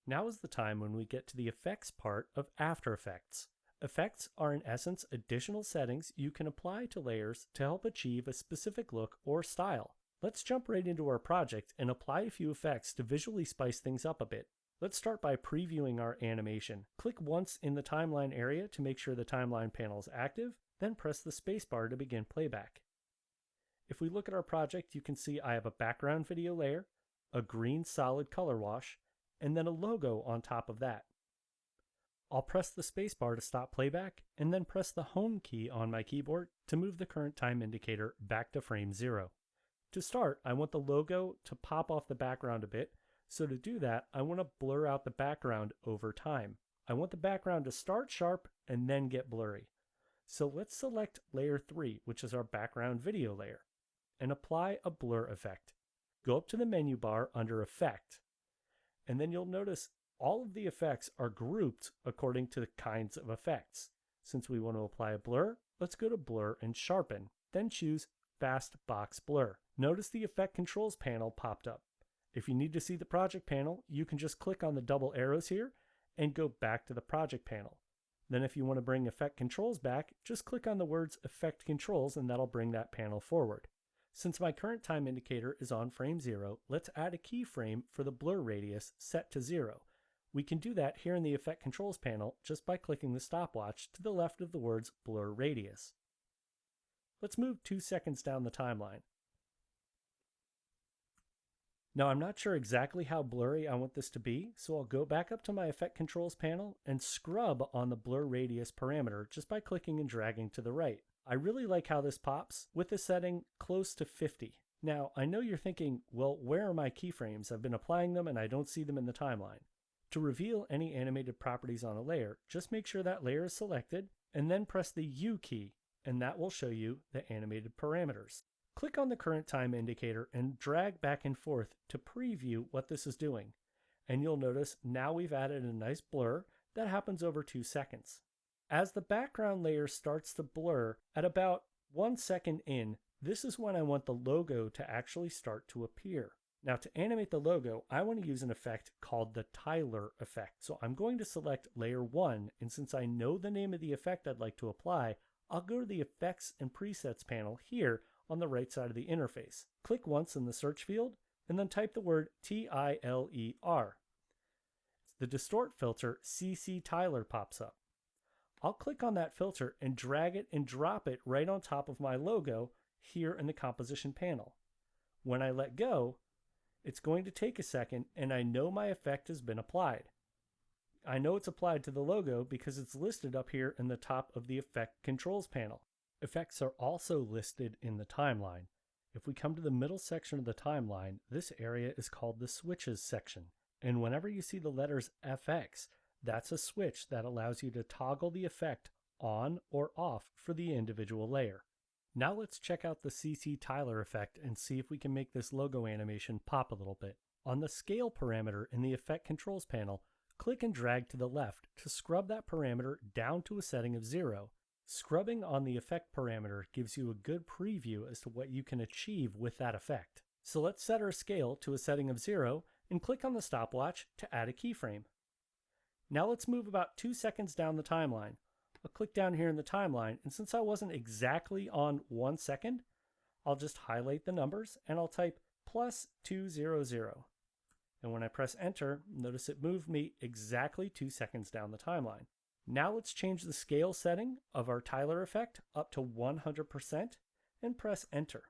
Now is the time when we get to the effects part of After Effects. Effects are in essence additional settings you can apply to layers to help achieve a specific look or style. Let's jump right into our project and apply a few effects to visually spice things up a bit. Let's start by previewing our animation. Click once in the timeline area to make sure the timeline panel is active, then press the spacebar to begin playback. If we look at our project, you can see I have a background video layer, a green solid color wash, and then a logo on top of that. I'll press the spacebar to stop playback and then press the home key on my keyboard to move the current time indicator back to frame 0. To start, I want the logo to pop off the background a bit, so to do that, I want to blur out the background over time. I want the background to start sharp and then get blurry. So let's select layer 3, which is our background video layer, and apply a blur effect. Go up to the menu bar under Effect, and then you'll notice all of the effects are grouped according to the kinds of effects. Since we want to apply a blur, let's go to Blur and Sharpen, then choose Fast Box Blur. Notice the Effect Controls panel popped up. If you need to see the project panel, you can just click on the double arrows here and go back to the project panel. Then if you want to bring Effect Controls back, just click on the words Effect Controls and that'll bring that panel forward. Since my current time indicator is on frame 0, let's add a keyframe for the blur radius set to 0. We can do that here in the Effect Controls panel just by clicking the stopwatch to the left of the words Blur Radius. Let's move 2 seconds down the timeline. Now I'm not sure exactly how blurry I want this to be, so I'll go back up to my Effect Controls panel and scrub on the Blur Radius parameter just by clicking and dragging to the right. I really like how this pops with the setting close to 50. Now I know you're thinking, well, where are my keyframes? I've been applying them and I don't see them in the timeline. To reveal any animated properties on a layer, just make sure that layer is selected and then press the U key, and that will show you the animated parameters. Click on the current time indicator and drag back and forth to preview what this is doing. And you'll notice now we've added a nice blur that happens over 2 seconds. As the background layer starts to blur at about 1 second in, this is when I want the logo to actually start to appear. Now to animate the logo, I want to use an effect called the Tyler effect. So I'm going to select layer 1, and since I know the name of the effect I'd like to apply, I'll go to the Effects and Presets panel here on the right side of the interface. Click once in the search field, and then type the word Tyler. The Distort filter CC Tyler pops up. I'll click on that filter and drag it and drop it right on top of my logo here in the composition panel. When I let go, it's going to take a second and I know my effect has been applied. I know it's applied to the logo because it's listed up here in the top of the Effect Controls panel. Effects are also listed in the timeline. If we come to the middle section of the timeline, this area is called the Switches section. And whenever you see the letters FX, that's a switch that allows you to toggle the effect on or off for the individual layer. Now let's check out the CC Tyler effect and see if we can make this logo animation pop a little bit. On the Scale parameter in the Effect Controls panel, click and drag to the left to scrub that parameter down to a setting of 0. Scrubbing on the effect parameter gives you a good preview as to what you can achieve with that effect. So let's set our scale to a setting of 0 and click on the stopwatch to add a keyframe. Now let's move about 2 seconds down the timeline. I'll click down here in the timeline, and since I wasn't exactly on 1 second, I'll just highlight the numbers and I'll type +200. And when I press enter, notice it moved me exactly 2 seconds down the timeline. Now let's change the scale setting of our Tyler effect up to 100% and press enter.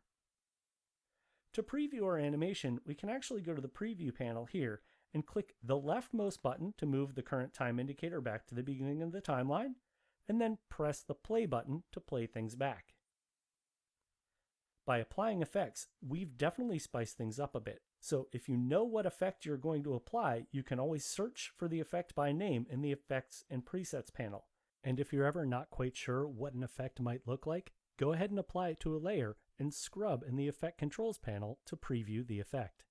To preview our animation, we can actually go to the preview panel here and click the leftmost button to move the current time indicator back to the beginning of the timeline, and then press the play button to play things back. By applying effects, we've definitely spiced things up a bit. So if you know what effect you're going to apply, you can always search for the effect by name in the Effects and Presets panel. And if you're ever not quite sure what an effect might look like, go ahead and apply it to a layer and scrub in the Effect Controls panel to preview the effect.